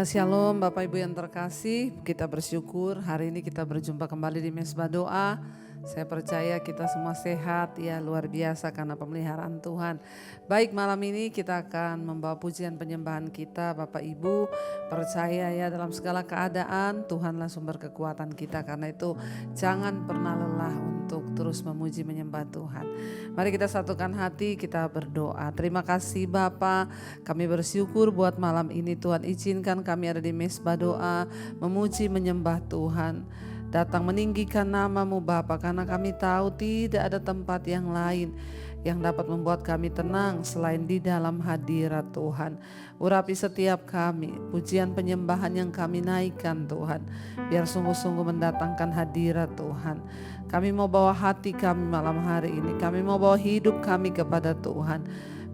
Ya, shalom Bapak Ibu yang terkasih, kita bersyukur hari ini kita berjumpa kembali di Mesbah Doa. Saya percaya kita semua sehat, ya luar biasa karena pemeliharaan Tuhan. Baik, malam ini kita akan membawa pujian penyembahan kita. Bapak Ibu percaya ya dalam segala keadaan Tuhanlah sumber kekuatan kita. Karena itu jangan pernah lelah untuk terus memuji menyembah Tuhan. Mari kita satukan hati, kita berdoa. Terima kasih Bapa, kami bersyukur buat malam ini Tuhan izinkan kami ada di Mesbah Doa memuji menyembah Tuhan. Datang meninggikan nama-Mu Bapa, karena kami tahu tidak ada tempat yang lain yang dapat membuat kami tenang selain di dalam hadirat Tuhan. Urapi setiap kami, pujian penyembahan yang kami naikkan Tuhan, biar sungguh-sungguh mendatangkan hadirat Tuhan. Kami mau bawa hati kami malam hari ini, kami mau bawa hidup kami kepada Tuhan.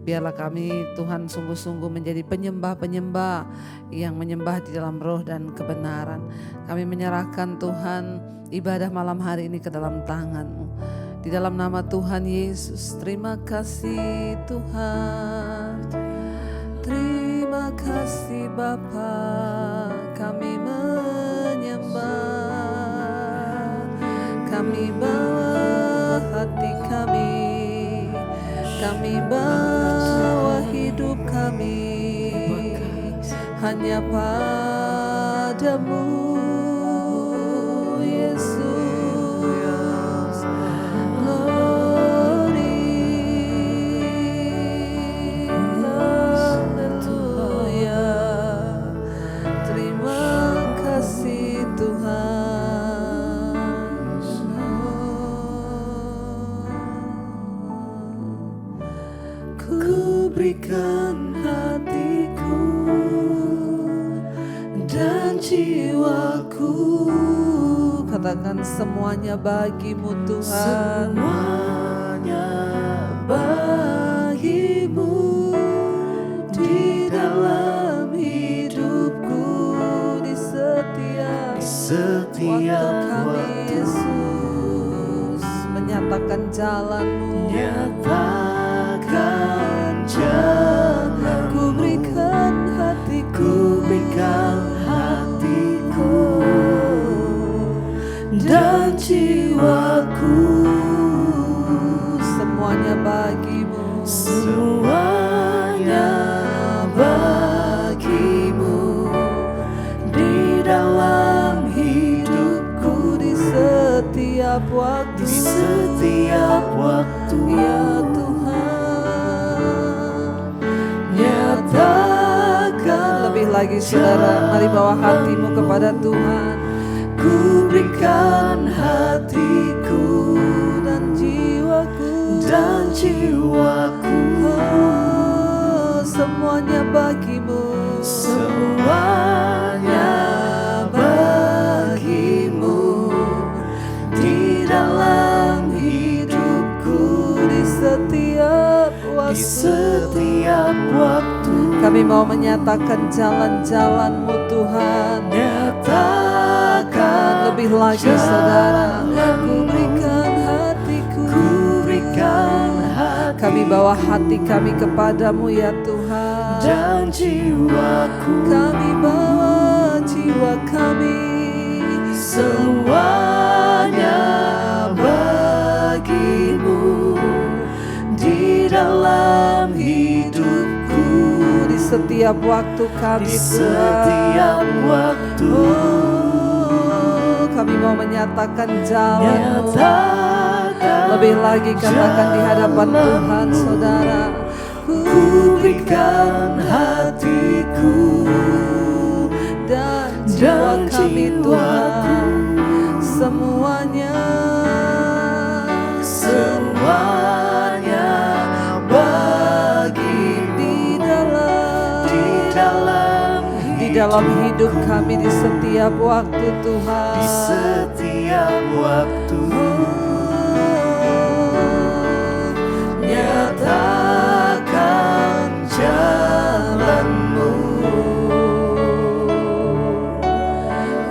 Biarlah kami Tuhan sungguh-sungguh menjadi penyembah-penyembah yang menyembah di dalam roh dan kebenaran. Kami menyerahkan Tuhan ibadah malam hari ini ke dalam tangan-Mu. Di dalam nama Tuhan Yesus, terima kasih Tuhan. Terima kasih Bapa, kami menyembah. Kami bawa hati kami bawa hidup kami hanya padamu Yesus. Glory, haleluya. Terima kasih Tuhan. Ku berikan hatiku dan jiwaku, katakan semuanya bagimu Tuhan. Semuanya bagimu di dalam hidupku, di setiap waktu kami Yesus menyatakan jalan-Mu. Nyatakan jalan, ku berikan hatiku dan jiwaku, semuanya bagimu, semuanya bagimu di dalam hidupku, di setiap waktu, ya Tuhan. Nyatakan lebih lagi saudara, mari bawa hatimu kepada Tuhan. Ku berikan hatiku dan jiwaku, oh, semuanya bagimu, semuanya bagimu di dalam hidupku, di setiap waktu, kami mau menyatakan jalan-jalan-Mu Tuhan. Nyatakan lebih lagi saudara, ku berikan hatiku, kami bawa hati kami kepadamu ya Tuhan. Dan jiwaku, kami bawa jiwa kami, semuanya bagimu di dalam hidupku, di setiap waktu kami, di setiap waktu. Oh, kami mau menyatakan jalan-Mu. Lebih lagi katakan di hadapan Tuhan saudara, ku berikan hatiku dan jiwa kami Tuhan, semuanya dalam hidup kami di setiap waktu Tuhan, di setiap waktu. Nyatakan jalan-Mu,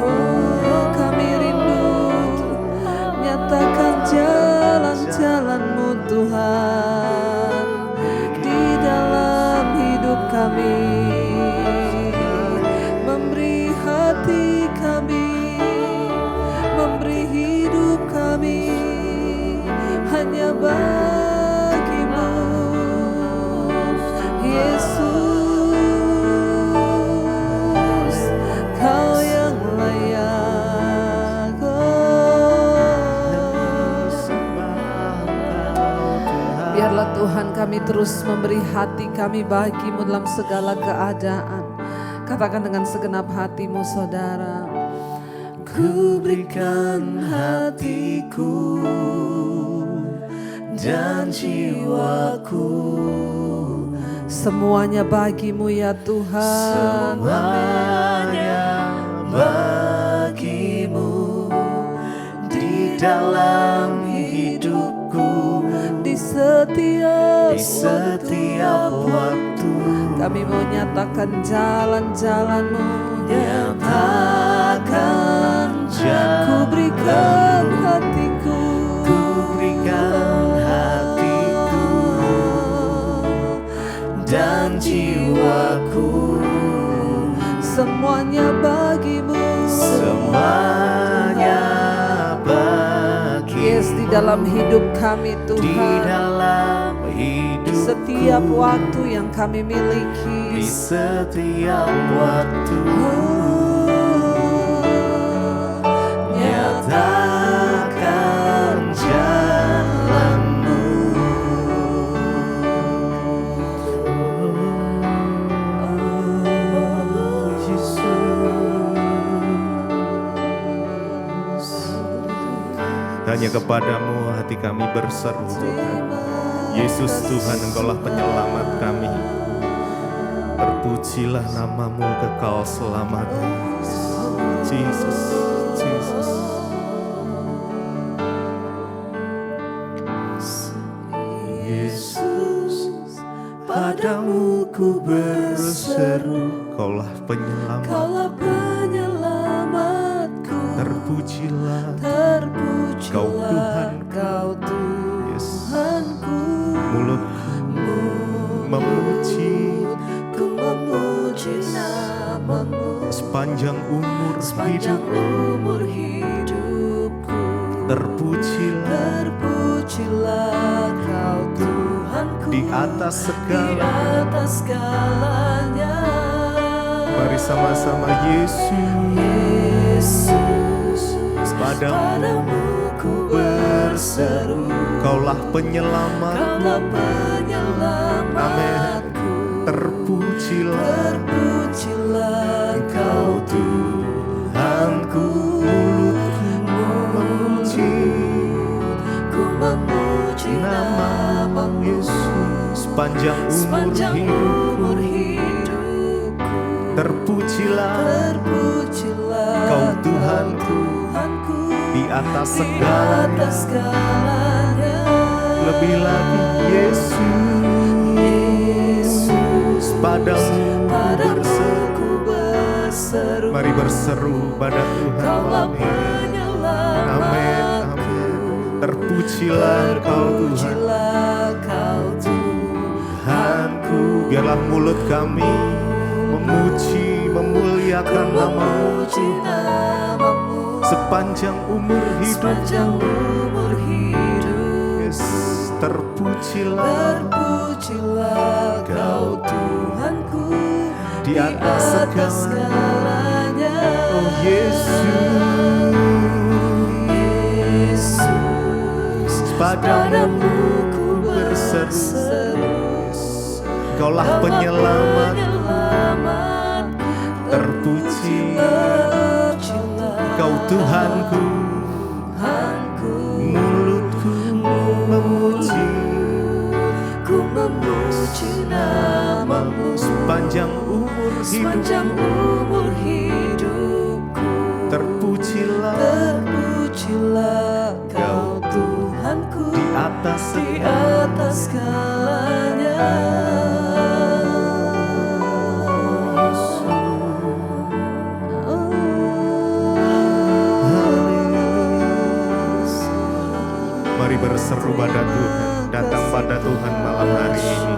oh kami rindu nyatakan jalan-jalan-Mu Tuhan di dalam hidup kami. bagimu, Yesus, Kau yang layak. Biarlah Tuhan kami terus memberi hati kami bagimu dalam segala keadaan. Katakan dengan segenap hatimu, saudara. Ku berikan hatiku dan jiwaku, semuanya bagimu ya Tuhan. semuanya bagimu. Di dalam hidupku, Di setiap waktu, kami mau nyatakan jalan-jalan-mu. nyatakan Ku berikan hatiku, ku berikan hatiku dan jiwaku, semuanya bagimu. semuanya bagi. Yes, di dalam hidup kami Di Tuhan, dalam hidup, setiap waktu yang kami di miliki, setiap waktu, nyatakan jalanmu. Hanya kepadamu hati kami berseru Tuhan. Yesus Tuhan, Engkaulah penyelamat kami. Terpujilah namamu kekal selamanya. Jesus, Jesus. Yesus, padamu ku berseru, Engkaulah penyelamat. Kaulah penyelamatku. Terpujilah Terpujilah Kau Tuhan. Kau Yes. Tuhanku. Mulutku memuji Ku memuji namamu sepanjang umur sepanjang hidup. umur hidupku. Terpujilah Terpujilah Kau Tuhanku. di atas Di segala. atas segalanya. Mari sama-sama Yesus. Yesus, Padamu padamu ku berseru, Kaulah penyelamat. Kaulah penyelamatku. Terpujilah Terpujilah Kau Tuhanku. memuji Ku memuji namamu Yesus sepanjang sepanjang umur hidupku. hidupku. Terpujilah Terpujilah Kau Tuhanku di atas di atas segalanya. segalanya. Lebih lagi Yesus, padamu ku berseru. Mari berseru pada Tuhan Kaulah malam ini. Amin, penyelamatku. amin. Terpujilah Kau Tuhan. Terpujilah Kau Tuhanku, biarlah mulut kami memuji, memuliakan namamu memuji namamu sepanjang umur hidup. sepanjang umur hidup. Yes, terpujilah Terpujilah Kau Tuhanku di atas segalanya. Oh Yesus, Yesus, padamu ku berseru. Kaulah penyelamat, terpuji Kau Tuhanku. Mulutku memuji, ku memuji namamu sepanjang umur sepanjang hidup. umur hidupku. Terpujilah Terpujilah Kau Tuhanku di atas di atas segalanya. Mari berseru pada Tuhan, datang pada Tuhan malam hari ini.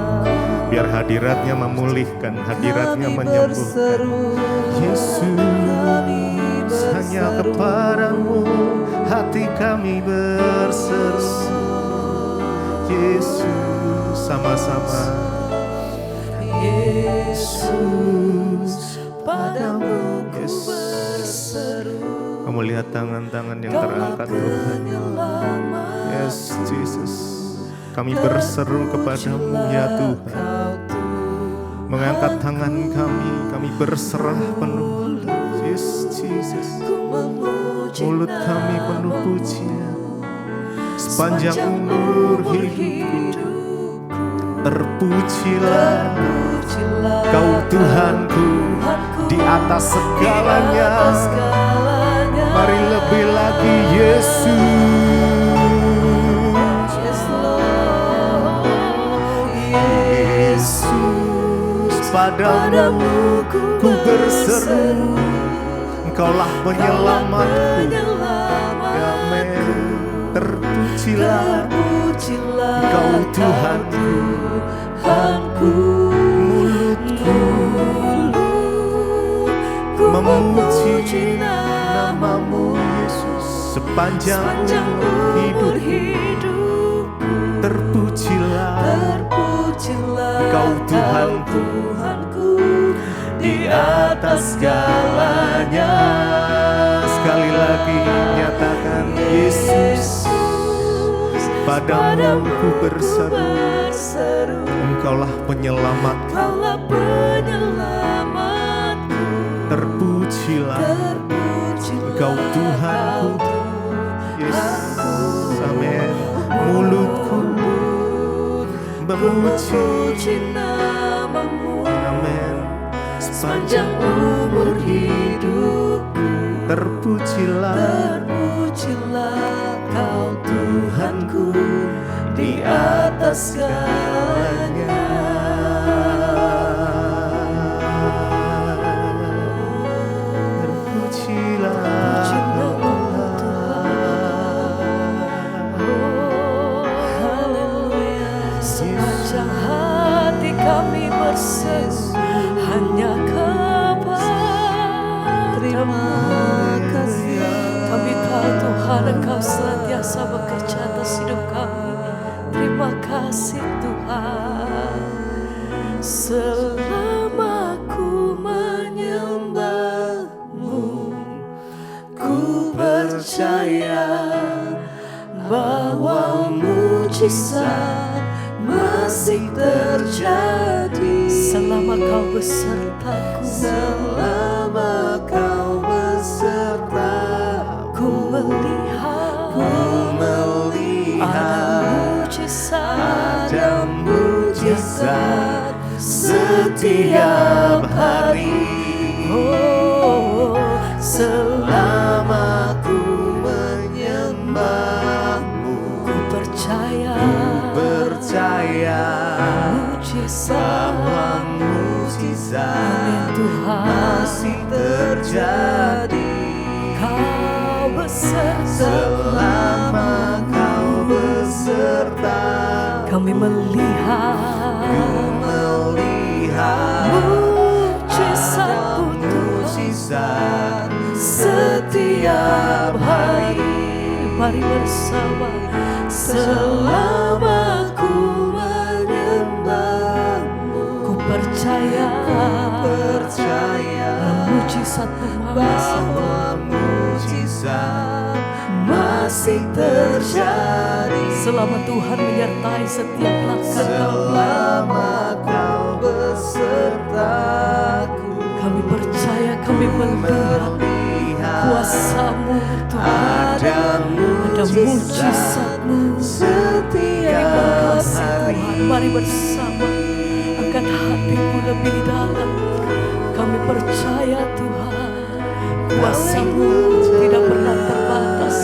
Biar hadiratnya memulihkan, hadiratnya menyembuhkan. Yesus, hanya kepadamu hati kami berseru. Yesus, sama-sama. Yesus, padamu ku berseru. Kamu lihat tangan-tangan yang terangkat Tuhan. Yes, Jesus. Kami berseru kepadamu ya Tuhan. Mengangkat tangan kami berserah penuh. Yes, Jesus. Mulut kami penuh pujian. Sepanjang umur hidupku, terpujilah Kau Tuhanku di atas segalanya. Mari lebih lagi Yesus. Yesus, padamu ku berseru. Engkaulah penyelamatku. Amin. Terpujilah Engkau Tuhanku. Mulutku memuji namamu Yesus. Sepanjang umur hidup terpujilah Engkau Tuhanku. Di atas segalanya. Sekali lagi nyatakan Yesus, padamu ku berseru. Engkaulah penyelamatku. Terpujilah Engkau Tuhanku. Yesus, amin. Mulutku memuji namamu. Amin. Sepanjang umur hidupku terpujilah Kau Tuhanku di atas segalanya. Terpujilah sepanjang hati kami berseru hanya kepada terima kasih. Kami tahu Tuhan Engkau senantiasa bekerja atas hidup kami. Terima kasih Tuhan. Selama ku menyembah-Mu, ku percaya bahwa mujizat masih terjadi. Selama Kau besertaku, selama Kau besertaku, ku melihat ada mujizat setiap hari. Oh, selama ku menyembah-Mu, ku percaya mujizat masih terjadi. Kau beserta, selama Kau beserta, kami melihat mujizat setiap hari. Mari bersama. Selama ku menyembah-Mu, ku percaya bahwa mujizat masih terjadi. Selama Tuhan menyertai setiap langkah kami, selama Kau besertaku, kami percaya, kami melihat kuasa-Mu Tuhan. Ada mujizat-Mu setiap hari. Mari bersama angkat hatimu lebih dalam. Kami percaya Tuhan, kuasa-Mu tidak pernah terbatas.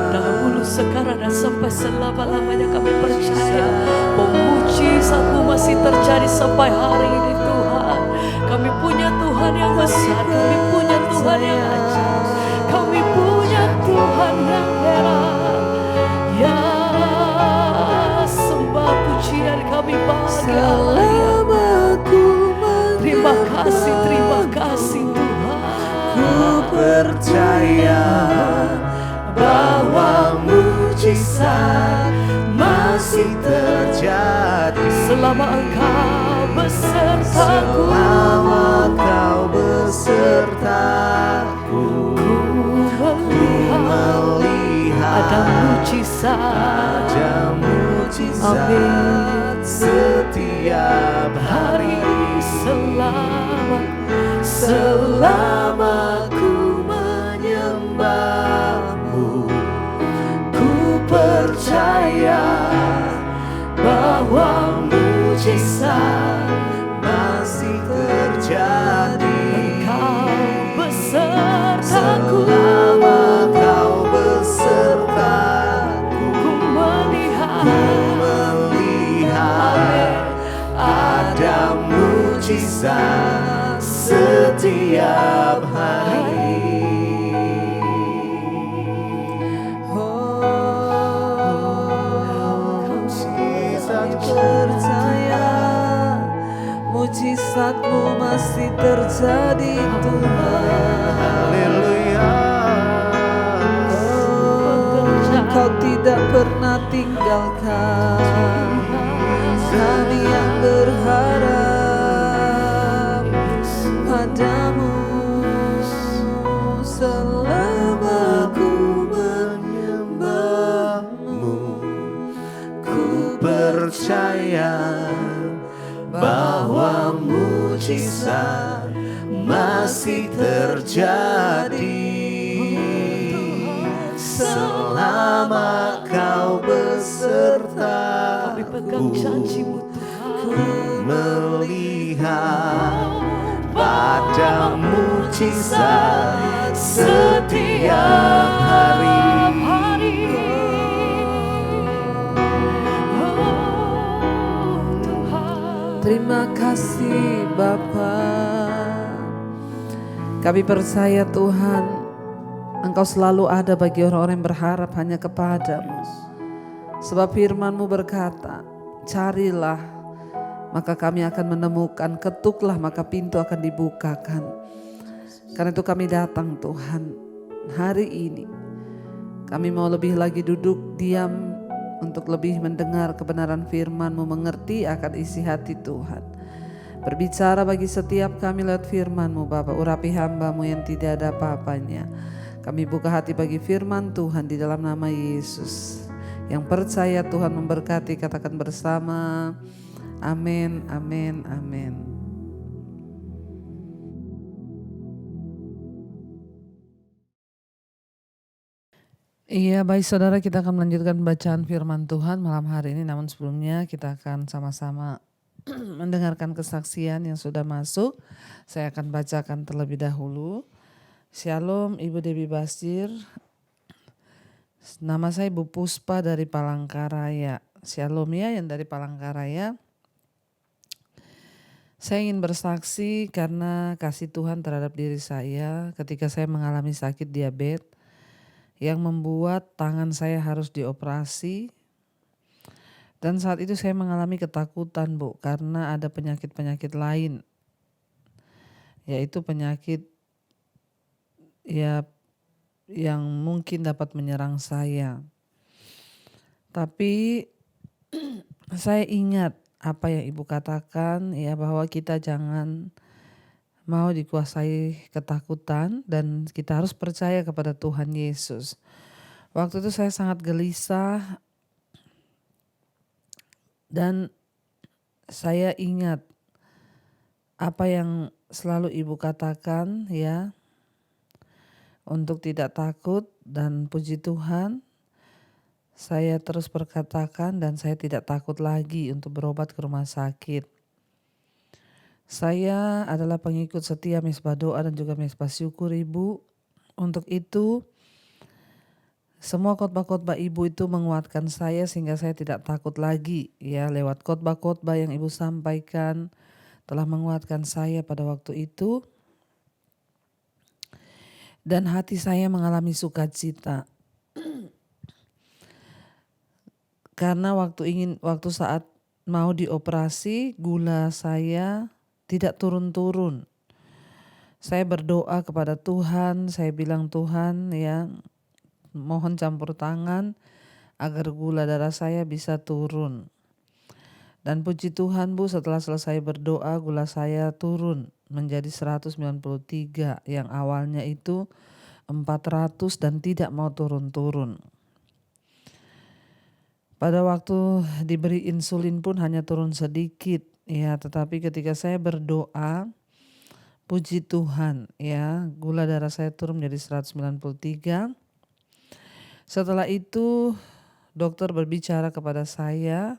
Dahulu, sekarang, dan sampai selama-lamanya kami percaya mujizat-Mu masih terjadi sampai hari ini Tuhan. Kami punya Tuhan yang besar, kami punya Tuhan yang ajaib, kami punya Tuhan yang heran. Ya, sembah pujian kami bagi Allah. Terima kasih Tuhan. Ku percaya bahwa mujizat masih masih terjadi. Selama Engkau besertaku, Selama Kau besertaku, ku melihat ada mujizat, Amin. setiap hari. Selama ku menyembahmu, ku percaya bahwa mujizat Masih terjadi. Engkau besertaku, Selama Kau besertaku, ku melihat ada mujizat setiap hari. Percaya mujizat-Mu masih terjadi Tuhan. Haleluya. Engkau tidak pernah tinggalkan kami yang berharap padamu. Selama ku menyembahmu, ku Percaya bahwa mujizat masih terjadi. Selama Kau kami pegang besertaku, janji-Mu Tuhan. melihat pada mujizat setiap hari. Terima kasih Bapa. Kami percaya Tuhan, Engkau selalu ada bagi orang-orang yang berharap hanya kepadamu. Sebab firman-Mu berkata, carilah maka kami akan menemukan, ketuklah maka pintu akan dibukakan. Karena itu kami datang Tuhan hari ini. Kami mau lebih lagi duduk diam untuk lebih mendengar kebenaran firman-Mu, mengerti akan isi hati Tuhan. Berbicara bagi setiap kami lewat firman-Mu Bapa, urapi hamba-Mu yang tidak ada apa-apanya. Kami buka hati bagi firman Tuhan di dalam nama Yesus. Yang percaya Tuhan memberkati, katakan bersama, amin, amin, amin. Iya, baik saudara, kita akan melanjutkan bacaan firman Tuhan malam hari ini. Namun sebelumnya kita akan sama-sama mendengarkan kesaksian yang sudah masuk. Saya akan bacakan terlebih dahulu. Shalom Ibu Dewi Basir. Nama saya Ibu Puspa dari Palangkaraya. Shalom ya yang dari Palangkaraya. Saya ingin bersaksi karena kasih Tuhan terhadap diri saya ketika saya mengalami sakit diabetes yang membuat tangan saya harus dioperasi. Dan saat itu saya mengalami ketakutan Bu, karena ada penyakit-penyakit lain. Yaitu penyakit ya yang mungkin dapat menyerang saya. Tapi saya ingat apa yang Ibu katakan ya, bahwa kita jangan mau dikuasai ketakutan dan kita harus percaya kepada Tuhan Yesus. Waktu itu saya sangat gelisah dan saya ingat apa yang selalu Ibu katakan ya, untuk tidak takut, dan puji Tuhan saya terus berkatakan dan saya tidak takut lagi untuk berobat ke rumah sakit. Saya adalah pengikut setia Mesbah Doa dan juga Mesbah Syukur Ibu. Untuk itu semua khotbah-khotbah Ibu itu menguatkan saya sehingga saya tidak takut lagi ya. Lewat khotbah-khotbah yang Ibu sampaikan telah menguatkan saya pada waktu itu. Dan hati saya mengalami sukacita. Karena waktu saat mau dioperasi, gula saya tidak turun-turun. Saya berdoa kepada Tuhan, saya bilang Tuhan ya, mohon campur tangan agar gula darah saya bisa turun. Dan puji Tuhan Bu, setelah selesai berdoa gula saya turun menjadi 193 yang awalnya itu 400 dan tidak mau turun-turun. Pada waktu diberi insulin pun hanya turun sedikit ya, tetapi ketika saya berdoa, puji Tuhan ya, gula darah saya turun menjadi 193. Setelah itu dokter berbicara kepada saya,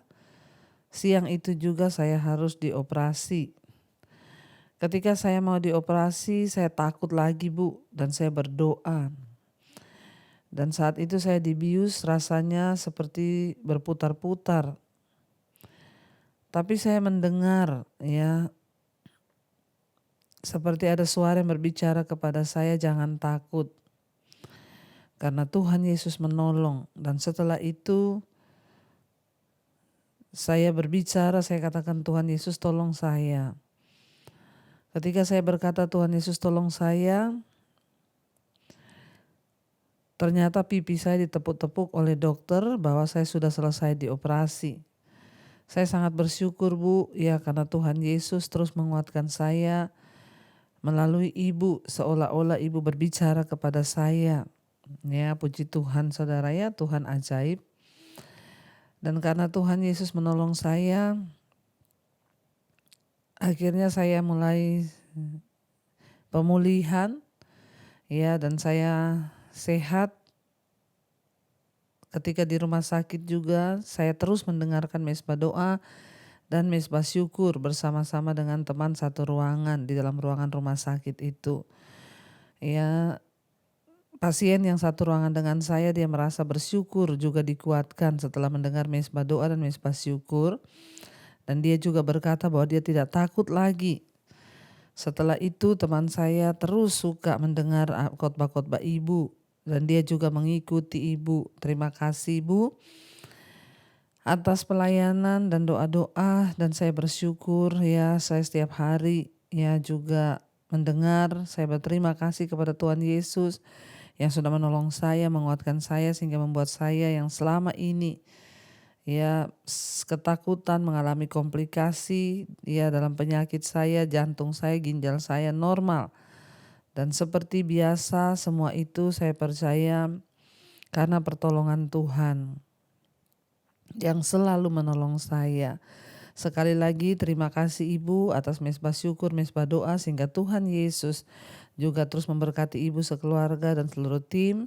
siang itu juga saya harus dioperasi. Ketika saya mau dioperasi, saya takut lagi Bu, dan saya berdoa. Dan saat itu saya dibius, rasanya seperti berputar-putar. Tapi saya mendengar ya, seperti ada suara yang berbicara kepada saya, jangan takut. Karena Tuhan Yesus menolong. Dan setelah itu saya berbicara, saya katakan Tuhan Yesus tolong saya. Ketika saya berkata Tuhan Yesus tolong saya, ternyata pipi saya ditepuk-tepuk oleh dokter bahwa saya sudah selesai dioperasi. Saya sangat bersyukur Bu, ya karena Tuhan Yesus terus menguatkan saya melalui ibu, seolah-olah ibu berbicara kepada saya. Ya puji Tuhan saudara ya, Tuhan ajaib. Dan karena Tuhan Yesus menolong saya, akhirnya saya mulai pemulihan ya, dan saya sehat. Ketika di rumah sakit juga saya terus mendengarkan mesbah doa dan mesbah syukur bersama-sama dengan teman satu ruangan di dalam ruangan rumah sakit itu. Ya, pasien yang satu ruangan dengan saya dia merasa bersyukur juga dikuatkan setelah mendengar mesbah doa dan mesbah syukur. Dan dia juga berkata bahwa dia tidak takut lagi. Setelah itu teman saya terus suka mendengar khotbah-khotbah ibu. Dan dia juga mengikuti ibu. Terima kasih Bu atas pelayanan dan doa-doa, dan saya bersyukur ya, saya setiap hari ya juga mendengar. Saya berterima kasih kepada Tuhan Yesus yang sudah menolong saya, menguatkan saya sehingga membuat saya yang selama ini ya ketakutan, mengalami komplikasi ya dalam penyakit saya, jantung saya, ginjal saya normal. Dan seperti biasa semua itu saya percaya karena pertolongan Tuhan yang selalu menolong saya. Sekali lagi terima kasih Ibu atas mesbah syukur, mesbah doa sehingga Tuhan Yesus juga terus memberkati Ibu sekeluarga dan seluruh tim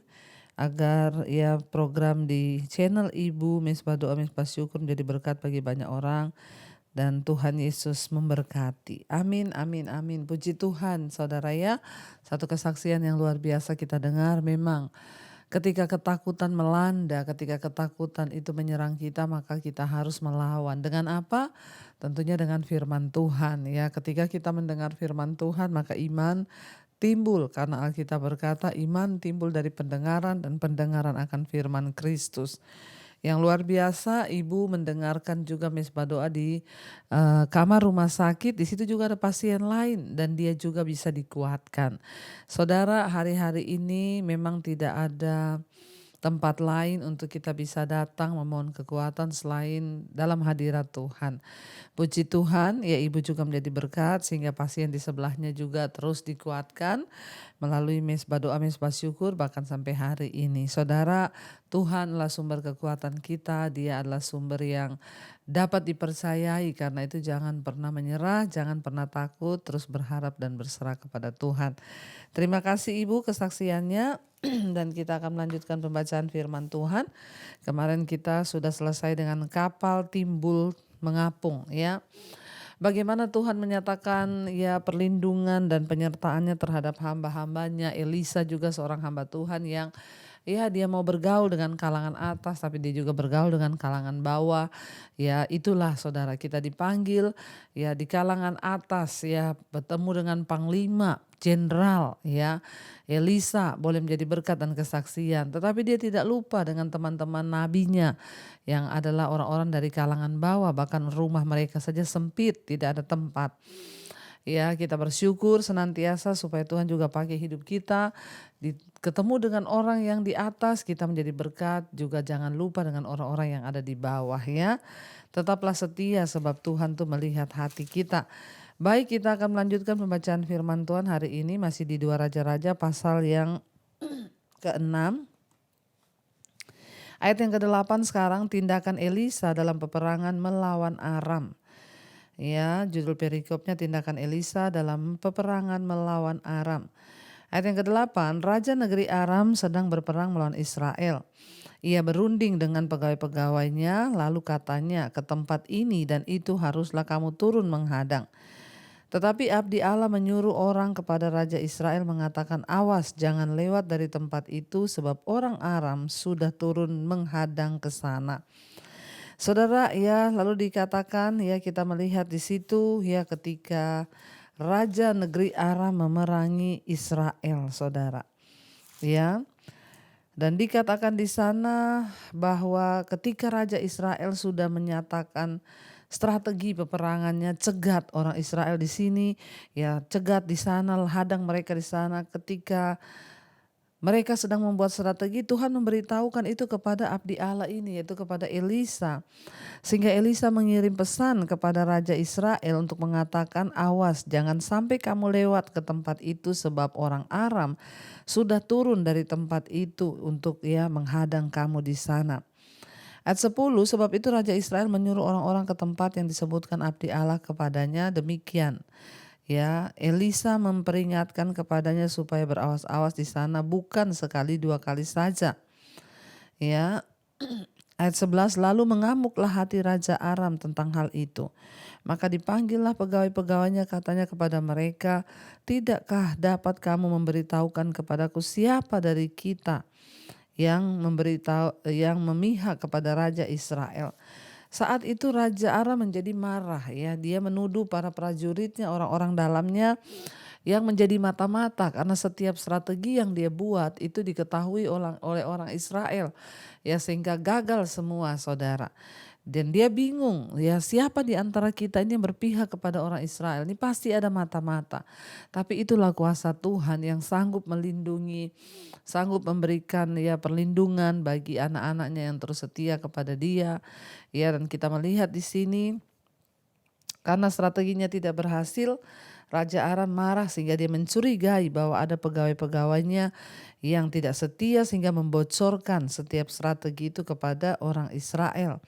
agar ya program di channel Ibu mesbah doa, mesbah syukur menjadi berkat bagi banyak orang. Dan Tuhan Yesus memberkati. Amin, amin, amin. Puji Tuhan saudara ya. Satu kesaksian yang luar biasa kita dengar, memang ketika ketakutan melanda, ketika ketakutan itu menyerang kita, maka kita harus melawan. Dengan apa? Tentunya dengan firman Tuhan ya. Ketika kita mendengar firman Tuhan maka iman timbul, karena Alkitab berkata iman timbul dari pendengaran dan pendengaran akan firman Kristus. Yang luar biasa, Ibu mendengarkan juga mesbah doa di kamar rumah sakit. Di situ juga ada pasien lain dan dia juga bisa dikuatkan. Saudara, hari-hari ini memang tidak ada tempat lain untuk kita bisa datang memohon kekuatan selain dalam hadirat Tuhan. Puji Tuhan, ya Ibu juga menjadi berkat sehingga pasien di sebelahnya juga terus dikuatkan melalui mesbah doa, mesbah syukur bahkan sampai hari ini. Saudara, Tuhanlah sumber kekuatan kita, Dia adalah sumber yang dapat dipercayai, karena itu jangan pernah menyerah, jangan pernah takut, terus berharap dan berserah kepada Tuhan. Terima kasih Ibu kesaksiannya. Dan kita akan melanjutkan pembacaan firman Tuhan. Kemarin kita sudah selesai dengan kapal timbul mengapung ya. Bagaimana Tuhan menyatakan ya perlindungan dan penyertaannya terhadap hamba-hambanya. Elisa juga seorang hamba Tuhan yang ya dia mau bergaul dengan kalangan atas tapi dia juga bergaul dengan kalangan bawah. Ya itulah saudara, kita dipanggil ya di kalangan atas ya, bertemu dengan panglima, jenderal ya. Elisa boleh menjadi berkat dan kesaksian, tetapi dia tidak lupa dengan teman-teman nabinya yang adalah orang-orang dari kalangan bawah, bahkan rumah mereka saja sempit, tidak ada tempat. Ya, kita bersyukur senantiasa supaya Tuhan juga pakai hidup kita di ketemu dengan orang yang di atas, kita menjadi berkat. Juga jangan lupa dengan orang-orang yang ada di bawah ya. Tetaplah setia sebab Tuhan tuh melihat hati kita. Baik, kita akan melanjutkan pembacaan firman Tuhan hari ini masih di 2 Raja-Raja pasal yang ke-6. Ayat yang ke-8 sekarang, tindakan Elisa dalam peperangan melawan Aram. Ya, judul perikopnya tindakan Elisa dalam peperangan melawan Aram. Ayat yang ke-8, Raja negeri Aram sedang berperang melawan Israel. Ia berunding dengan pegawai-pegawainya, lalu katanya, ke tempat ini dan itu haruslah kamu turun menghadang. Tetapi abdi Allah menyuruh orang kepada Raja Israel mengatakan, awas jangan lewat dari tempat itu sebab orang Aram sudah turun menghadang ke sana. Saudara, ya lalu dikatakan ya kita melihat di situ ya ketika Raja negeri Aram memerangi Israel, saudara. Ya. Dan dikatakan di sana bahwa ketika Raja Israel sudah menyatakan strategi peperangannya, cegat orang Israel di sini, ya cegat di sana, hadang mereka di sana. Ketika mereka sedang membuat strategi, Tuhan memberitahukan itu kepada abdi Allah ini, yaitu kepada Elisa. Sehingga Elisa mengirim pesan kepada Raja Israel untuk mengatakan, awas jangan sampai kamu lewat ke tempat itu sebab orang Aram sudah turun dari tempat itu untuk ya menghadang kamu di sana. Ayat 10, sebab itu Raja Israel menyuruh orang-orang ke tempat yang disebutkan abdi Allah kepadanya demikian. Ya, Elisa memperingatkan kepadanya supaya berawas-awas di sana bukan sekali 2 kali saja. Ya. Ayat 11, lalu mengamuklah hati Raja Aram tentang hal itu. Maka dipanggillah pegawai-pegawainya katanya kepada mereka, tidakkah dapat kamu memberitahukan kepadaku siapa dari kita yang memihak kepada Raja Israel. Saat itu Raja Aram menjadi marah ya, dia menuduh para prajuritnya, orang-orang dalamnya yang menjadi mata-mata karena setiap strategi yang dia buat itu diketahui oleh orang Israel ya, sehingga gagal semua, saudara. Dan dia bingung ya, siapa di antara kita ini yang berpihak kepada orang Israel, ini pasti ada mata-mata. Tapi itulah kuasa Tuhan yang sanggup melindungi, sanggup memberikan ya perlindungan bagi anak-anaknya yang terus setia kepada dia. Ya, dan kita melihat di sini karena strateginya tidak berhasil, Raja Aram marah sehingga dia mencurigai bahwa ada pegawai-pegawainya yang tidak setia sehingga membocorkan setiap strategi itu kepada orang Israel.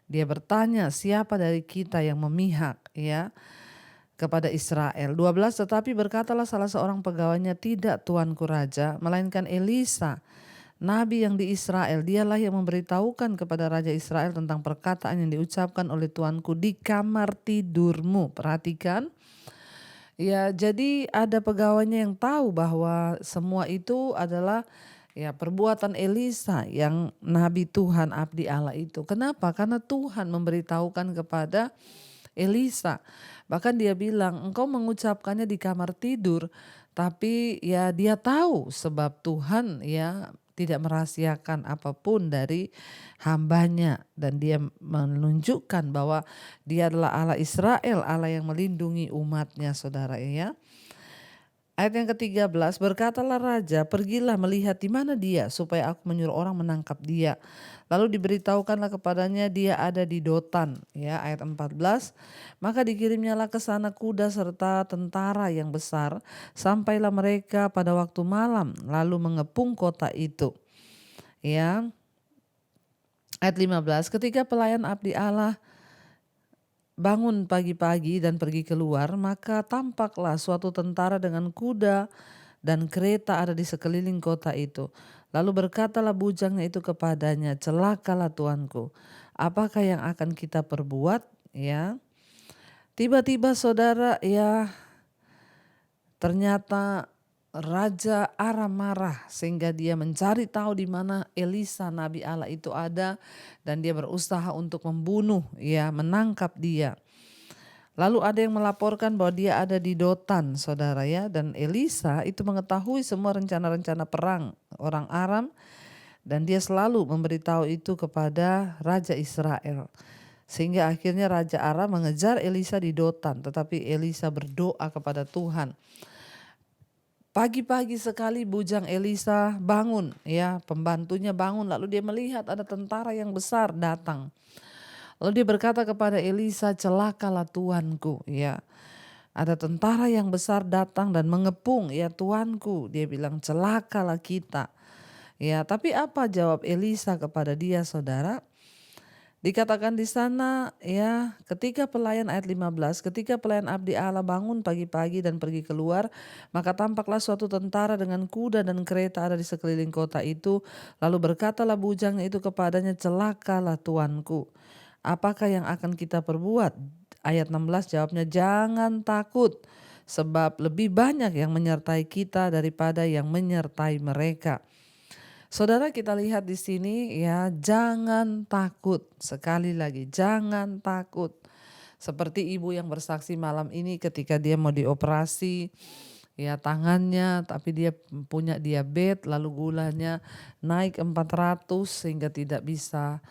Dia bertanya, siapa dari kita yang memihak ya kepada Israel. 12, tetapi berkatalah salah seorang pegawainya, tidak tuanku raja, melainkan Elisa, nabi yang di Israel. Dialah yang memberitahukan kepada Raja Israel tentang perkataan yang diucapkan oleh tuanku di kamar tidurmu. Perhatikan. Ya, jadi ada pegawainya yang tahu bahwa semua itu adalah ya perbuatan Elisa yang nabi Tuhan abdi Allah itu. Kenapa? Karena Tuhan memberitahukan kepada Elisa. Bahkan dia bilang, engkau mengucapkannya di kamar tidur, tapi ya dia tahu sebab Tuhan ya tidak merahasiakan apapun dari hambanya. Dan dia menunjukkan bahwa dia adalah Allah Israel, Allah yang melindungi umatnya, saudara ya. Ayat yang ke-13, berkatalah raja, pergilah melihat di mana dia supaya aku menyuruh orang menangkap dia. Lalu diberitahukanlah kepadanya dia ada di Dotan. Ya, ayat 14, maka dikirimnyalah ke sana kuda serta tentara yang besar, sampailah mereka pada waktu malam lalu mengepung kota itu. Ya. Ayat 15, ketika pelayan abdi Allah bangun pagi-pagi dan pergi keluar, maka tampaklah suatu tentara dengan kuda dan kereta ada di sekeliling kota itu. Lalu berkatalah bujangnya itu kepadanya, celakalah tuanku, apakah yang akan kita perbuat? Ya, tiba-tiba saudara ya, ternyata Raja Aram marah sehingga dia mencari tahu di mana Elisa nabi Allah itu ada dan dia berusaha untuk membunuh ya, menangkap dia. Lalu ada yang melaporkan bahwa dia ada di Dotan, saudara ya, dan Elisa itu mengetahui semua rencana-rencana perang orang Aram dan dia selalu memberitahu itu kepada Raja Israel. Sehingga akhirnya Raja Aram mengejar Elisa di Dotan, tetapi Elisa berdoa kepada Tuhan. Pagi-pagi sekali bujang Elisa bangun, ya, pembantunya bangun, lalu dia melihat ada tentara yang besar datang. Lalu dia berkata kepada Elisa, celakalah tuanku, ya. Ada tentara yang besar datang dan mengepung, ya tuanku. Dia bilang celakalah kita. Ya, tapi apa jawab Elisa kepada dia, saudara? Dikatakan di sana, ya, ketika pelayan ayat 15, ketika pelayan abdi Allah bangun pagi-pagi dan pergi keluar, maka tampaklah suatu tentara dengan kuda dan kereta ada di sekeliling kota itu. Lalu berkatalah bujangnya itu kepadanya, celakalah tuanku. Apakah yang akan kita perbuat? Ayat 16 jawabnya, jangan takut, sebab lebih banyak yang menyertai kita daripada yang menyertai mereka. Saudara, kita lihat di sini, ya, jangan takut. Sekali lagi, jangan takut. Seperti ibu yang bersaksi malam ini ketika dia mau dioperasi, ya, tangannya, tapi dia punya diabetes, lalu gulanya naik 400 sehingga tidak bisa,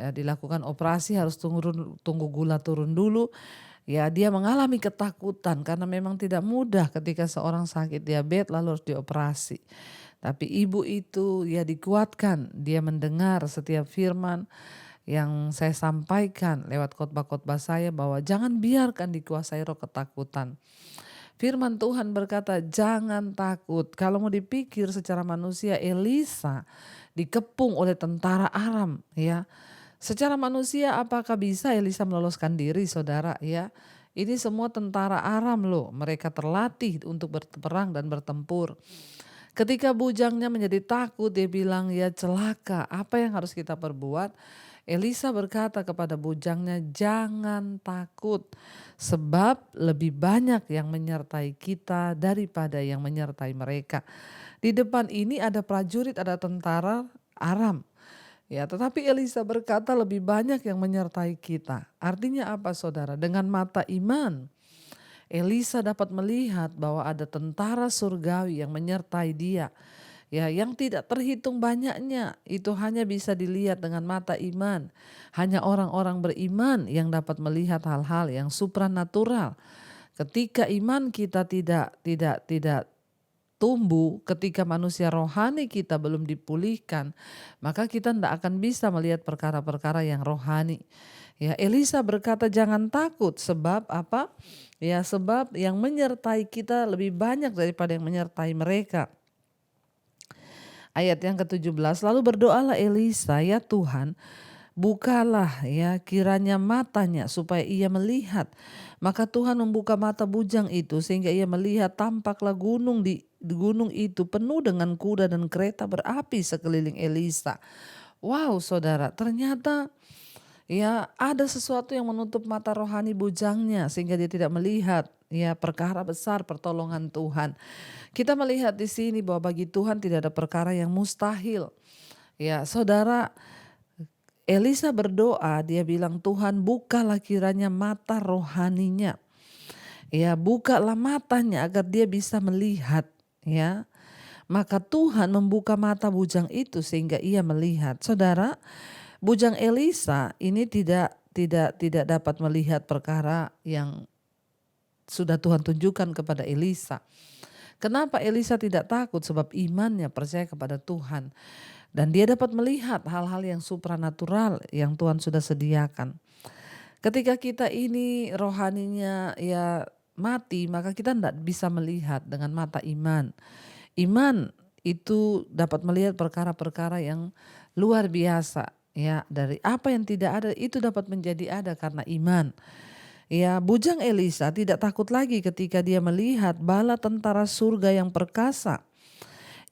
ya, dilakukan operasi, harus tunggu gula turun dulu. Ya, dia mengalami ketakutan karena memang tidak mudah ketika seorang sakit diabetes lalu harus dioperasi. Tapi ibu itu, ya, dikuatkan, dia mendengar setiap firman yang saya sampaikan lewat khotbah-khotbah saya bahwa jangan biarkan dikuasai roh ketakutan. Firman Tuhan berkata jangan takut. Kalau mau dipikir secara manusia, Elisa dikepung oleh tentara Aram, ya. Secara manusia apakah bisa Elisa meloloskan diri, saudara, ya? Ini semua tentara Aram loh, mereka terlatih untuk berperang dan bertempur. Ketika bujangnya menjadi takut, dia bilang, ya celaka, apa yang harus kita perbuat? Elisa berkata kepada bujangnya, jangan takut, sebab lebih banyak yang menyertai kita daripada yang menyertai mereka. Di depan ini ada prajurit, ada tentara Aram. Ya, tetapi Elisa berkata lebih banyak yang menyertai kita. Artinya apa, saudara? Dengan mata iman, Elisa dapat melihat bahwa ada tentara surgawi yang menyertai dia. Ya, yang tidak terhitung banyaknya, itu hanya bisa dilihat dengan mata iman. Hanya orang-orang beriman yang dapat melihat hal-hal yang supranatural. Ketika iman kita tidak tumbuh, ketika manusia rohani kita belum dipulihkan, maka kita tidak akan bisa melihat perkara-perkara yang rohani. Ya, Elisa berkata jangan takut, sebab apa? Ya, sebab yang menyertai kita lebih banyak daripada yang menyertai mereka. Ayat yang ke-17, lalu berdoalah Elisa, ya Tuhan, bukalah, ya, kiranya matanya supaya ia melihat. Maka Tuhan membuka mata bujang itu sehingga ia melihat, tampaklah gunung itu penuh dengan kuda dan kereta berapi sekeliling Elisa. Wow, saudara, ternyata, ya, ada sesuatu yang menutup mata rohani bujangnya sehingga dia tidak melihat, ya, perkara besar pertolongan Tuhan. Kita melihat di sini bahwa bagi Tuhan tidak ada perkara yang mustahil. Ya, saudara, Elisa berdoa, dia bilang Tuhan bukalah kiranya mata rohaninya. Ya, bukalah matanya agar dia bisa melihat, ya. Maka Tuhan membuka mata bujang itu sehingga ia melihat. Saudara, bujang Elisa ini tidak dapat melihat perkara yang sudah Tuhan tunjukkan kepada Elisa. Kenapa Elisa tidak takut? Sebab imannya percaya kepada Tuhan. Dan dia dapat melihat hal-hal yang supranatural yang Tuhan sudah sediakan. Ketika kita ini rohaninya, ya, mati, maka kita tidak bisa melihat dengan mata iman. Iman itu dapat melihat perkara-perkara yang luar biasa. Ya, dari apa yang tidak ada itu dapat menjadi ada karena iman. Ya, bujang Elisa tidak takut lagi ketika dia melihat bala tentara surga yang perkasa.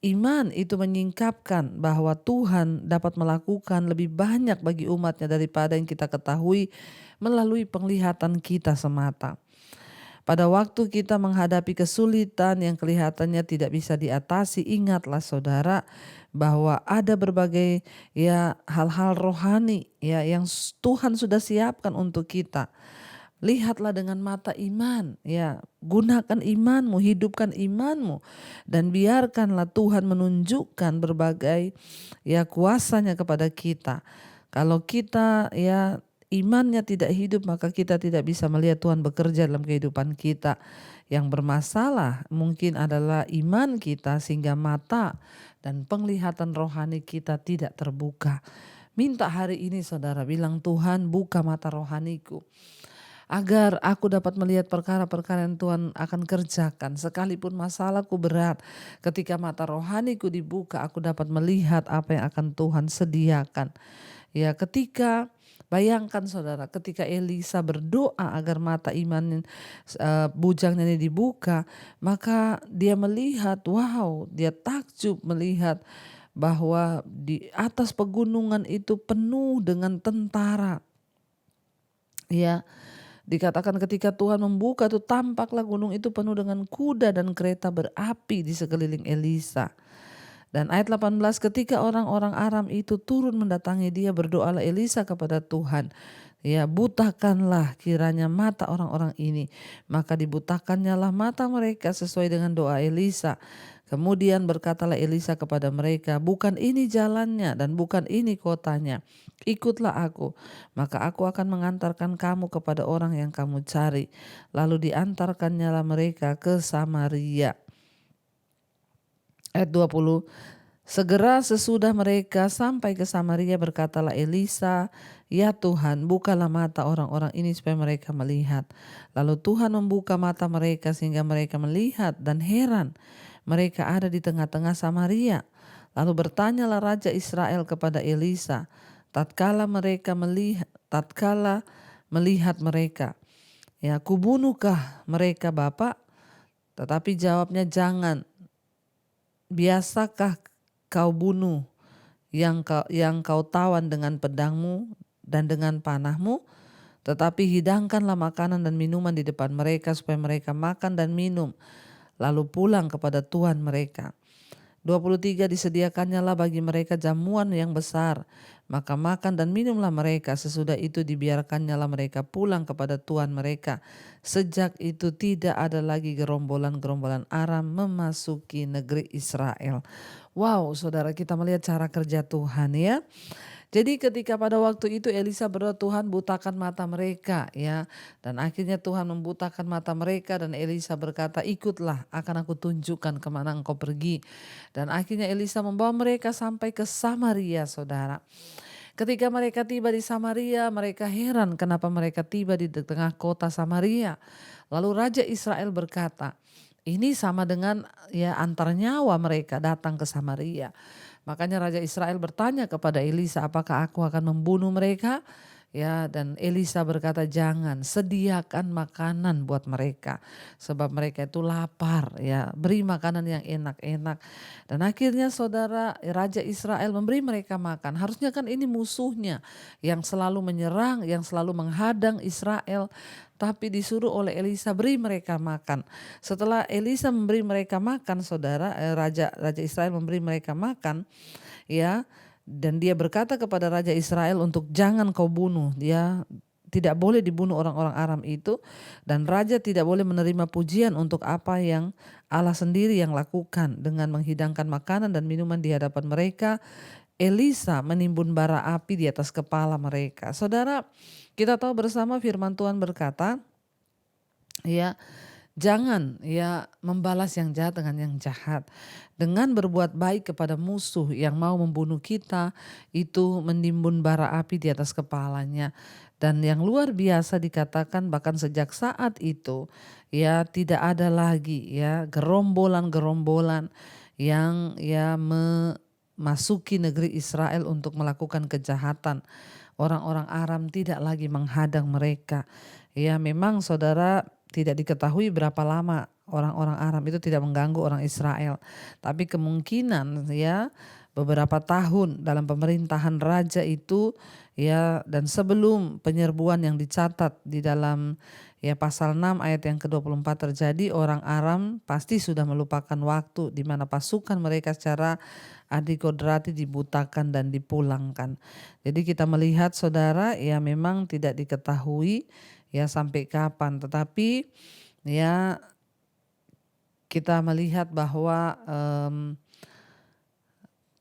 Iman itu menyingkapkan bahwa Tuhan dapat melakukan lebih banyak bagi umatnya daripada yang kita ketahui melalui penglihatan kita semata. Pada waktu kita menghadapi kesulitan yang kelihatannya tidak bisa diatasi, ingatlah saudara bahwa ada berbagai, ya, hal-hal rohani, ya, yang Tuhan sudah siapkan untuk kita. Lihatlah dengan mata iman, ya, gunakan imanmu, hidupkan imanmu, dan biarkanlah Tuhan menunjukkan berbagai, ya, kuasanya kepada kita. Kalau kita, ya, imannya tidak hidup, maka kita tidak bisa melihat Tuhan bekerja dalam kehidupan kita. Yang bermasalah mungkin adalah iman kita, sehingga mata dan penglihatan rohani kita tidak terbuka. Minta hari ini saudara, bilang, Tuhan buka mata rohaniku, agar aku dapat melihat perkara-perkara yang Tuhan akan kerjakan. Sekalipun masalahku berat, ketika mata rohaniku dibuka, aku dapat melihat apa yang akan Tuhan sediakan. Ya, ketika bayangkan saudara, ketika Elisa berdoa agar mata iman bujangnya ini dibuka, maka dia melihat, wow, dia takjub melihat bahwa di atas pegunungan itu penuh dengan tentara. Ya, dikatakan ketika Tuhan membuka itu tampaklah gunung itu penuh dengan kuda dan kereta berapi di sekeliling Elisa. Dan ayat 18, ketika orang-orang Aram itu turun mendatangi dia, berdoalah Elisa kepada Tuhan, ya, butakanlah kiranya mata orang-orang ini. Maka dibutakannya lah mata mereka sesuai dengan doa Elisa. Kemudian berkatalah Elisa kepada mereka, bukan ini jalannya dan bukan ini kotanya, ikutlah aku, maka aku akan mengantarkan kamu kepada orang yang kamu cari. Lalu diantarkannya lah mereka ke Samaria. Ayat 20, segera sesudah mereka sampai ke Samaria, berkatalah Elisa, ya Tuhan, bukalah mata orang-orang ini supaya mereka melihat. Lalu Tuhan membuka mata mereka sehingga mereka melihat, dan heran, mereka ada di tengah-tengah Samaria. Lalu bertanyalah Raja Israel kepada Elisa, tatkala melihat mereka, ya, kubunuhkah mereka Bapak? Tetapi jawabnya, jangan. Biasakah kau bunuh yang kau tawan dengan pedangmu dan dengan panahmu? Tetapi hidangkanlah makanan dan minuman di depan mereka supaya mereka makan dan minum, lalu pulang kepada Tuhan mereka. 23, disediakannya lah bagi mereka jamuan yang besar, maka makan dan minumlah mereka. Sesudah itu dibiarkannya lah mereka pulang kepada Tuhan mereka. Sejak itu tidak ada lagi gerombolan-gerombolan Aram memasuki negeri Israel. Wow, saudara, kita melihat cara kerja Tuhan, ya. Jadi ketika pada waktu itu Elisa berdoa, Tuhan butakan mata mereka, ya. Dan akhirnya Tuhan membutakan mata mereka, dan Elisa berkata, ikutlah, akan aku tunjukkan kemana engkau pergi. Dan akhirnya Elisa membawa mereka sampai ke Samaria, saudara. Ketika mereka tiba di Samaria, mereka heran kenapa mereka tiba di tengah kota Samaria. Lalu Raja Israel berkata, ini sama dengan, ya, antar nyawa mereka datang ke Samaria. Makanya Raja Israel bertanya kepada Elisa, apakah aku akan membunuh mereka? Ya, dan Elisa berkata, jangan, sediakan makanan buat mereka, sebab mereka itu lapar, ya, beri makanan yang enak-enak. Dan akhirnya saudara, Raja Israel memberi mereka makan. Harusnya kan ini musuhnya yang selalu menyerang, yang selalu menghadang Israel, tapi disuruh oleh Elisa, beri mereka makan. Setelah Elisa memberi mereka makan, saudara, Raja Israel memberi mereka makan, ya. Dan dia berkata kepada Raja Israel untuk jangan kau bunuh. Dia tidak boleh dibunuh orang-orang Aram itu. Dan Raja tidak boleh menerima pujian untuk apa yang Allah sendiri yang lakukan. Dengan menghidangkan makanan dan minuman di hadapan mereka, Elisa menimbun bara api di atas kepala mereka. Saudara, kita tahu bersama firman Tuhan berkata, ya, jangan, ya, membalas yang jahat dengan yang jahat. Dengan berbuat baik kepada musuh yang mau membunuh kita, itu menimbun bara api di atas kepalanya. Dan yang luar biasa dikatakan, bahkan sejak saat itu, ya, tidak ada lagi, ya, gerombolan-gerombolan yang, ya, memasuki negeri Israel untuk melakukan kejahatan. Orang-orang Aram tidak lagi menghadang mereka. Ya, memang saudara, tidak diketahui berapa lama orang-orang Aram itu tidak mengganggu orang Israel. Tapi kemungkinan, ya, beberapa tahun dalam pemerintahan raja itu, ya, dan sebelum penyerbuan yang dicatat di dalam, ya, pasal 6 ayat yang ke-24 terjadi, orang Aram pasti sudah melupakan waktu di mana pasukan mereka secara adikodrati dibutakan dan dipulangkan. Jadi kita melihat saudara, ya, memang tidak diketahui, ya, sampai kapan, tetapi, ya, kita melihat bahwa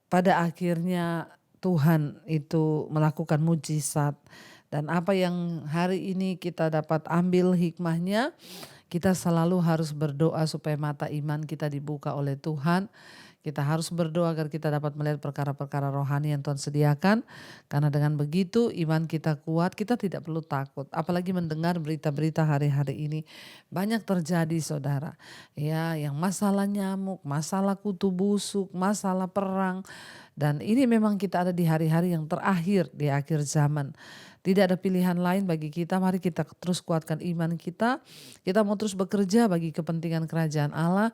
pada akhirnya Tuhan itu melakukan mujizat, Dan apa yang hari ini kita dapat ambil hikmahnya, kita selalu harus berdoa supaya mata iman kita dibuka oleh Tuhan. Kita harus berdoa agar kita dapat melihat perkara-perkara rohani yang Tuhan sediakan. Karena dengan begitu iman kita kuat, kita tidak perlu takut. Apalagi mendengar berita-berita hari-hari ini. Banyak terjadi saudara. Ya, yang masalah nyamuk, masalah kutu busuk, masalah perang. Dan ini memang kita ada di hari-hari yang terakhir, di akhir zaman. Tidak ada pilihan lain bagi kita, mari kita terus kuatkan iman kita. Kita mau terus bekerja bagi kepentingan kerajaan Allah.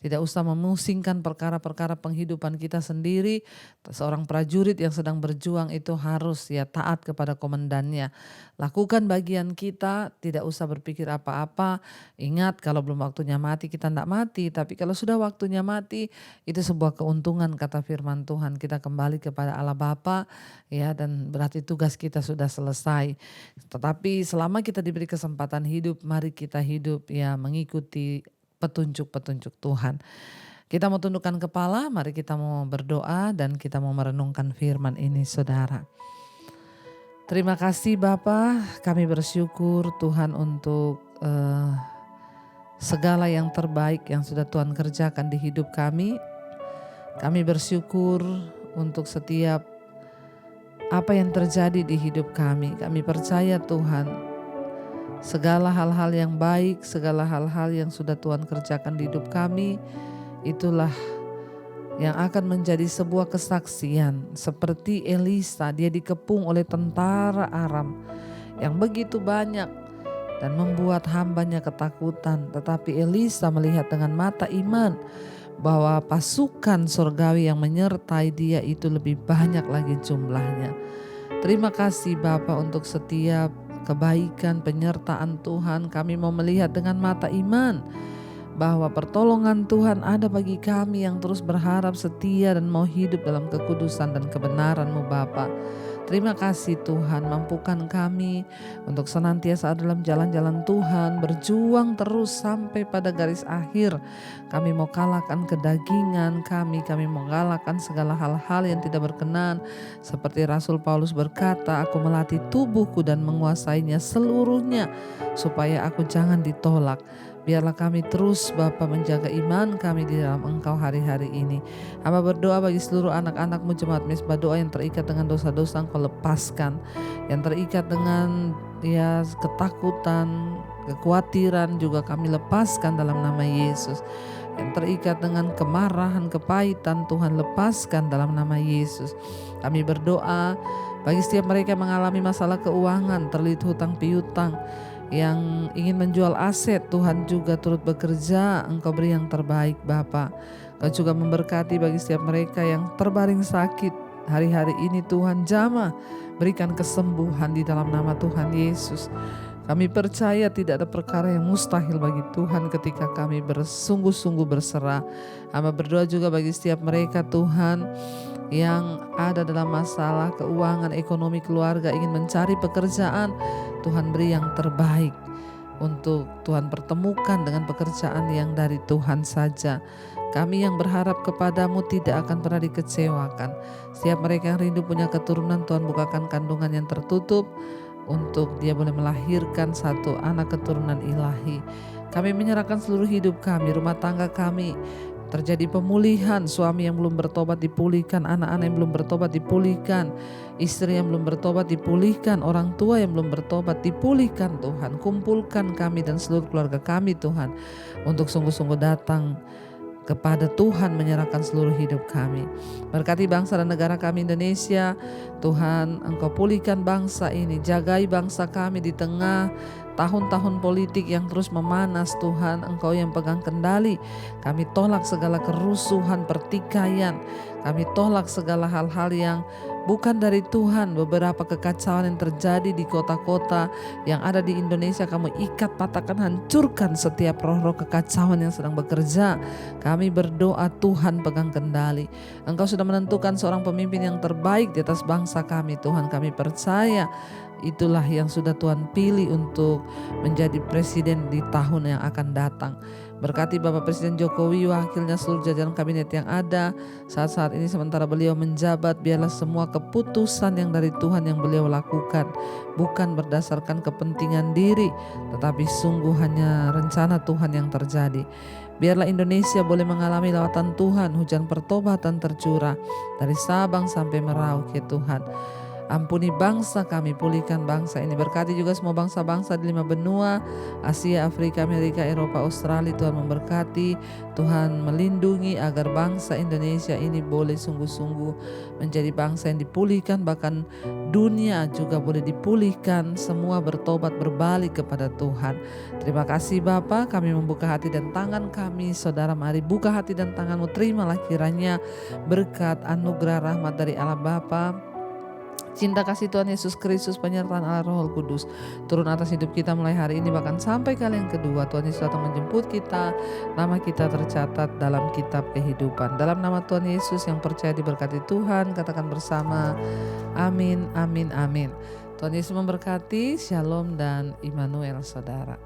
Tidak usah memusingkan perkara-perkara penghidupan kita sendiri. Seorang prajurit yang sedang berjuang itu harus taat kepada komandannya. Lakukan bagian kita, tidak usah berpikir apa-apa. Ingat kalau belum waktunya mati kita tidak mati. Tapi kalau sudah waktunya mati itu sebuah keuntungan kata firman Tuhan. Kita kembali kepada Allah Bapa dan berarti tugas kita sudah selesai. Tetapi selama kita diberi kesempatan hidup, mari kita hidup mengikuti petunjuk-petunjuk Tuhan. Kita mau tundukkan kepala, mari kita mau berdoa dan kita mau merenungkan firman ini saudara. Terima kasih Bapa, kami bersyukur Tuhan untuk segala yang terbaik yang sudah Tuhan kerjakan di hidup kami. Kami bersyukur untuk setiap apa yang terjadi di hidup kami. Kami percaya Tuhan, segala hal-hal yang baik, segala hal-hal yang sudah Tuhan kerjakan di hidup kami, itulah yang akan menjadi sebuah kesaksian. Seperti Elisa, dia dikepung oleh tentara Aram yang begitu banyak dan membuat hambanya ketakutan. Tetapi Elisa melihat dengan mata iman bahwa pasukan surgawi yang menyertai dia itu lebih banyak lagi jumlahnya. Terima kasih Bapa untuk setiap kebaikan penyertaan Tuhan. Kami mau melihat dengan mata iman bahwa pertolongan Tuhan ada bagi kami yang terus berharap setia dan mau hidup dalam kekudusan dan kebenaran-Mu Bapa. Terima kasih Tuhan, mampukan kami untuk senantiasa dalam jalan-jalan Tuhan, berjuang terus sampai pada garis akhir. Kami mau kalahkan kedagingan kami mau kalahkan segala hal-hal yang tidak berkenan. Seperti Rasul Paulus berkata, aku melatih tubuhku dan menguasainya seluruhnya supaya aku jangan ditolak. Biarlah kami terus Bapa menjaga iman kami di dalam Engkau hari-hari ini. Hamba berdoa bagi seluruh anak-anak-Mu jemaat Mezbah Doa yang terikat dengan dosa-dosa Engkau lepaskan. Yang terikat dengan ketakutan, kekhawatiran juga kami lepaskan dalam nama Yesus. Yang terikat dengan kemarahan, kepahitan Tuhan lepaskan dalam nama Yesus. Kami berdoa bagi setiap mereka yang mengalami masalah keuangan, terlilit hutang piutang, yang ingin menjual aset, Tuhan juga turut bekerja. Engkau beri yang terbaik Bapa. Engkau juga memberkati bagi setiap mereka yang terbaring sakit hari-hari ini Tuhan, jamah berikan kesembuhan di dalam nama Tuhan Yesus. Kami percaya tidak ada perkara yang mustahil bagi Tuhan ketika kami bersungguh-sungguh berserah. Hamba berdoa juga bagi setiap mereka Tuhan yang ada dalam masalah keuangan, ekonomi, keluarga, ingin mencari pekerjaan. Tuhan beri yang terbaik untuk Tuhan pertemukan dengan pekerjaan yang dari Tuhan saja. Kami yang berharap kepadamu tidak akan pernah dikecewakan. Setiap mereka yang rindu punya keturunan, Tuhan bukakan kandungan yang tertutup untuk dia boleh melahirkan satu anak keturunan ilahi. Kami menyerahkan seluruh hidup kami, rumah tangga kami, terjadi pemulihan, suami yang belum bertobat dipulihkan, anak-anak yang belum bertobat dipulihkan, istri yang belum bertobat dipulihkan, orang tua yang belum bertobat dipulihkan Tuhan. Kumpulkan kami dan seluruh keluarga kami Tuhan untuk sungguh-sungguh datang kepada Tuhan, menyerahkan seluruh hidup kami. Berkati bangsa dan negara kami Indonesia, Tuhan Engkau pulihkan bangsa ini, jagai bangsa kami di tengah tahun-tahun politik yang terus memanas. Tuhan Engkau yang pegang kendali. Kami tolak segala kerusuhan, pertikaian. Kami tolak segala hal-hal yang bukan dari Tuhan. Beberapa kekacauan yang terjadi di kota-kota yang ada di Indonesia, kamu ikat, patahkan, hancurkan setiap roh-roh kekacauan yang sedang bekerja. Kami berdoa Tuhan pegang kendali. Engkau sudah menentukan seorang pemimpin yang terbaik di atas bangsa kami Tuhan. Kami percaya itulah yang sudah Tuhan pilih untuk menjadi presiden di tahun yang akan datang. Berkati Bapak Presiden Jokowi, wakilnya, seluruh jajaran kabinet yang ada saat-saat ini sementara beliau menjabat, biarlah semua keputusan yang dari Tuhan yang beliau lakukan bukan berdasarkan kepentingan diri, tetapi sungguh hanya rencana Tuhan yang terjadi. Biarlah Indonesia boleh mengalami lawatan Tuhan, hujan pertobatan tercurah dari Sabang sampai Merauke Tuhan. Ampuni bangsa kami, pulihkan bangsa ini. Berkati juga semua bangsa-bangsa di 5 benua, Asia, Afrika, Amerika, Eropa, Australia. Tuhan memberkati, Tuhan melindungi agar bangsa Indonesia ini boleh sungguh-sungguh menjadi bangsa yang dipulihkan. Bahkan dunia juga boleh dipulihkan, semua bertobat berbalik kepada Tuhan. Terima kasih Bapa, kami membuka hati dan tangan kami. Saudara, mari buka hati dan tanganmu, terimalah kiranya berkat anugerah rahmat dari Allah Bapa, cinta kasih Tuhan Yesus Kristus, penyertaan Allah Roh Kudus turun atas hidup kita mulai hari ini bahkan sampai kali yang kedua. Tuhan Yesus datang menjemput kita, nama kita tercatat dalam kitab kehidupan. Dalam nama Tuhan Yesus yang percaya diberkati Tuhan, katakan bersama amin, amin, amin. Tuhan Yesus memberkati. Shalom dan Immanuel saudara.